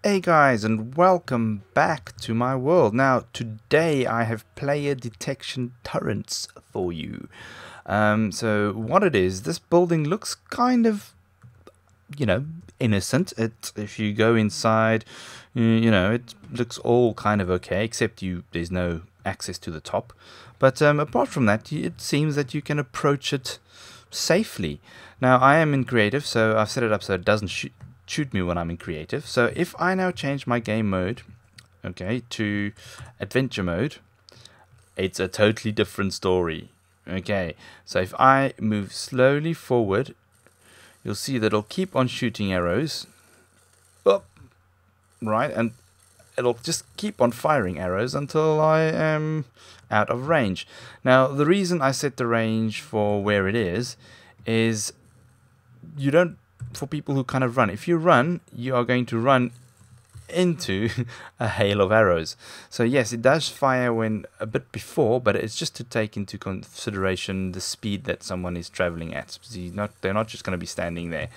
Hey guys, and welcome back to my world. Now, today I have player detection turrets for you. So what it is, this building looks kind of, innocent. If you go inside, it looks all kind of okay, except there's no access to the top. But apart from that, it seems that you can approach it safely. Now, I am in creative, so I've set it up so it doesn't shoot me when I'm in creative. So if I now change my game mode, okay, to adventure mode, it's a totally different story. Okay, so if I move slowly forward, you'll see that it'll keep on shooting arrows up, right, and it'll just keep on firing arrows until I am out of range. Now, the reason I set the range for where it is you don't, for people who kind of run, if you run, you are going to run into a hail of arrows. So yes, it does fire when a bit before, but it's just to take into consideration the speed that someone is traveling at. They're not just going to be standing there.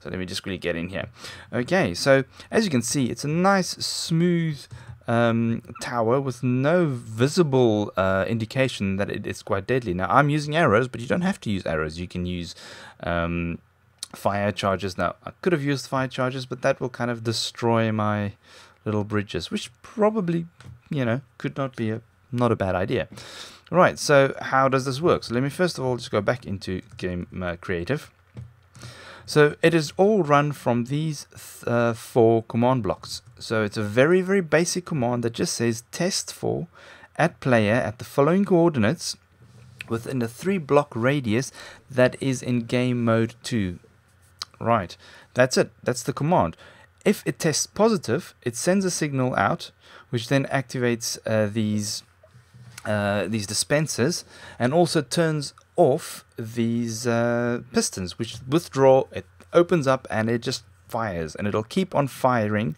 So let me just really get in here. Okay, so as you can see, it's a nice smooth tower with no visible indication that it is quite deadly. Now I'm using arrows, but you don't have to use arrows. You can use fire charges. Now I could have used fire charges, but that will kind of destroy my little bridges, which probably could not be not a bad idea. Right, so how does this work? So let me first of all just go back into game creative. So it is all run from these 4 command blocks. So it's a very, very basic command that just says test for at player at the following coordinates within a 3-block radius that is in game mode 2. Right, that's it. That's the command. If it tests positive, it sends a signal out, which then activates these dispensers, and also turns off these pistons, which withdraw. It opens up and it just fires, and it'll keep on firing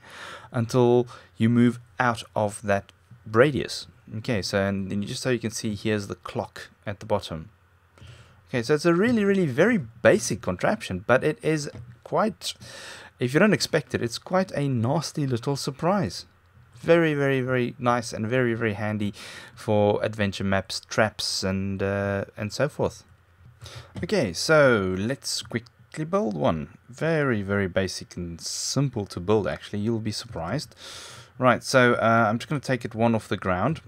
until you move out of that radius. Okay, so so you can see, here's the clock at the bottom. Okay, so it's a really, really very basic contraption, but it is quite, if you don't expect it, it's quite a nasty little surprise. Very, very, very nice and very, very handy for adventure maps, traps, and so forth. Okay, so let's quickly build one. Very, very basic and simple to build, actually. You'll be surprised. Right, so I'm just going to take it one off the ground,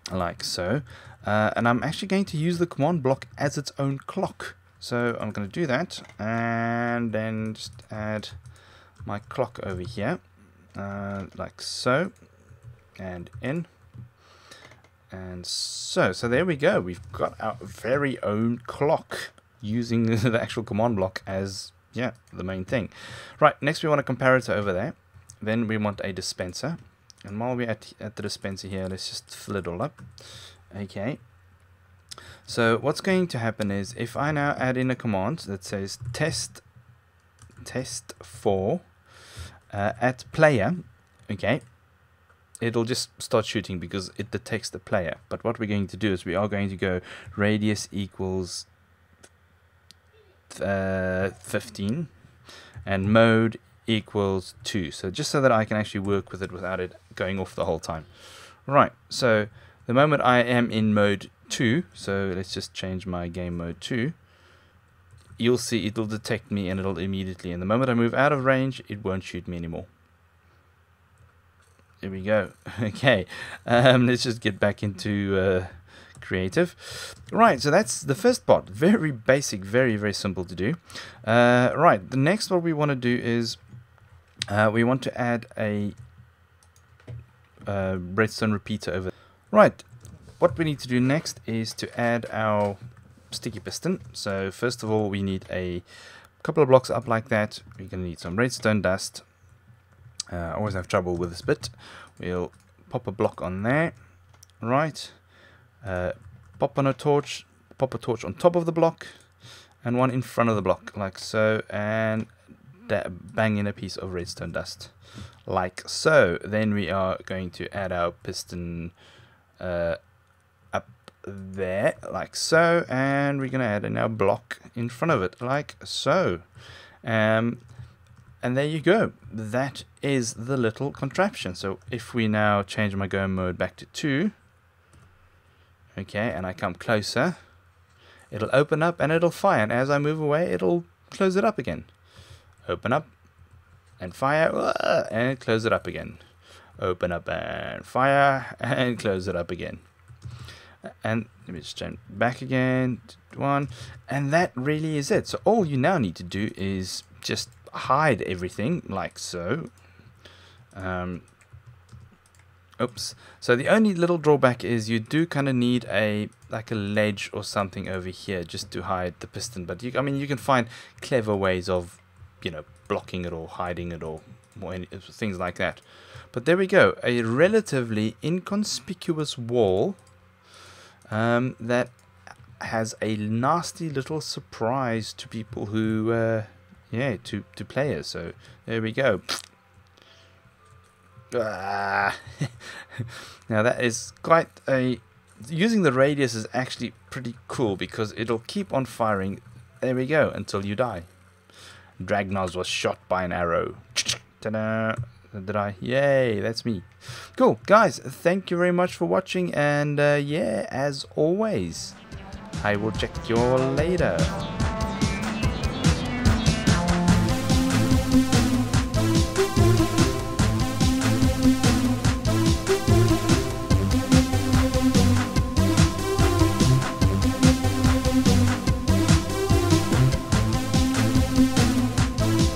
like so. And I'm actually going to use the command block as its own clock. So I'm going to do that, and then just add my clock over here, like so, and in, and so. So there we go. We've got our very own clock using the actual command block as, the main thing. Right, next we want a comparator over there. Then we want a dispenser. And while we're at the dispenser here, let's just fill it all up. Okay, so what's going to happen is, if I now add in a command that says test for at player, okay, it'll just start shooting because it detects the player. But what we're going to do is we are going to go radius equals 15 and mode equals 2, so just so that I can actually work with it without it going off the whole time. Right, so the moment I am in mode 2, so let's just change my game mode 2, you'll see it'll detect me and it'll immediately, and the moment I move out of range, it won't shoot me anymore. There we go. Okay, let's just get back into creative. Right, so that's the first part. Very basic, very, very simple to do. Right, the next what we want to do is we want to add a redstone repeater over there. Right, what we need to do next is to add our sticky piston. So first of all, we need a couple of blocks up like that. We're going to need some redstone dust. I always have trouble with this bit. We'll pop a block on there. Right, pop a torch on top of the block, and one in front of the block, like so, and bang in a piece of redstone dust, like so. Then we are going to add our piston up there, like so, and we're going to add in our block in front of it, like so. And there you go. That is the little contraption. So if we now change my go mode back to 2, okay, and I come closer, it'll open up and it'll fire. And as I move away, it'll close it up again. Open up and fire, and close it up again. Open up and fire, and close it up again. And let me just turn back again to 1, and that really is it. So all you now need to do is just hide everything like so. Oops. So the only little drawback is you do kind of need like a ledge or something over here just to hide the piston. But I mean, you can find clever ways of, you know, blocking it or hiding it or things like that. But there we go, a relatively inconspicuous wall that has a nasty little surprise to people who, to players. So there we go. Now that is quite a... Using the radius is actually pretty cool because it'll keep on firing, there we go, until you die. Dragnoz was shot by an arrow. Ta-da! Did I? Yay, that's me. Cool, guys, thank you very much for watching, and yeah, as always, I will check you all later.